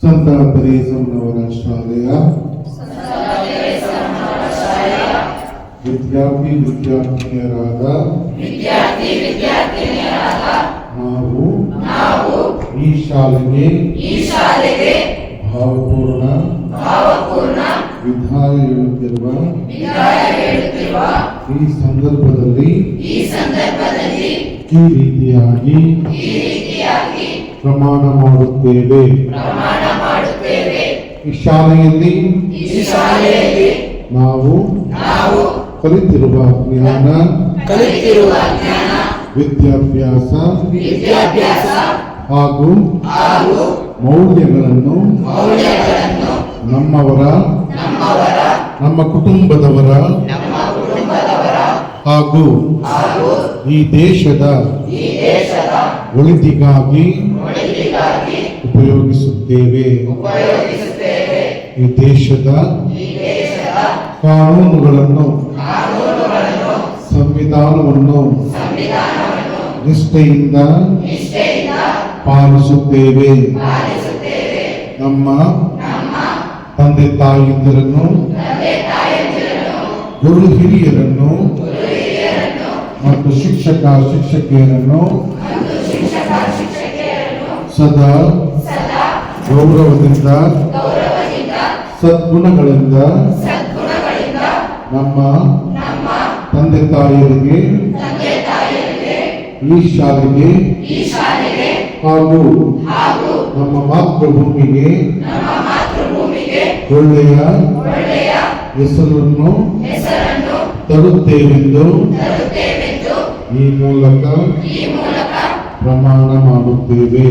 ಸಂತ ತೆರೇಸಮ್ಮನವರ ಶಾಲೆಯ ವಿದ್ಯಾರ್ಥಿನಿಯರಾದ ನಾವು ಈ ಶಾಲೆಗೆ ಭಾವಪೂರ್ಣ ವಿದಾಯ ಹೇಳುತ್ತಿರುವ ಈ ಸಂದರ್ಭದಲ್ಲಿ ಈ ರೀತಿಯಾಗಿ ಪ್ರಮಾಣ ಮಾಡುತ್ತೇವೆ. ಈ ಶಾಲೆಯಲ್ಲಿ ನಾವು ಕಲಿತಿರುವ ಜ್ಞಾನ ವಿದ್ಯಾಭ್ಯಾಸ ಹಾಗೂ ಮೌಲ್ಯಗಳನ್ನು ನಮ್ಮವರ ನಮ್ಮ ಕುಟುಂಬದವರ ಹಾಗೂ ಈ ದೇಶದ ಒಳಿತಿಗಾಗಿ ಉಪಯೋಗಿಸುತ್ತೇವೆ. ಈ ದೇಶದ ಕಾನೂನುಗಳನ್ನು ಸಂವಿಧಾನವನ್ನು ನಿಷ್ಠೆಯಿಂದ ಪಾಲಿಸುತ್ತೇವೆ. ನಮ್ಮ ತಂದೆ ತಾಯಿಯಂದಿರನ್ನು ಗುರು ಹಿರಿಯರನ್ನು ಮತ್ತು ಶಿಕ್ಷಕಿಯರನ್ನು ಸದಾ ಗೌರವದಿಂದ ಸದ್ಗುಣಗಳಿಂದ ನಮ್ಮ ತಂದೆ ತಾಯಿಯರಿಗೆ ಈ ಶಾಲೆಗೆ ಹಾಗೂ ನಮ್ಮ ಮಾತೃಭೂಮಿಗೆ ಒಳ್ಳೆಯ ಹೆಸರನ್ನು ತರುತ್ತೇವೆಂದು ಈ ಮೂಲಕ ಪ್ರಮಾಣ ಮಾಡುತ್ತೇವೆ.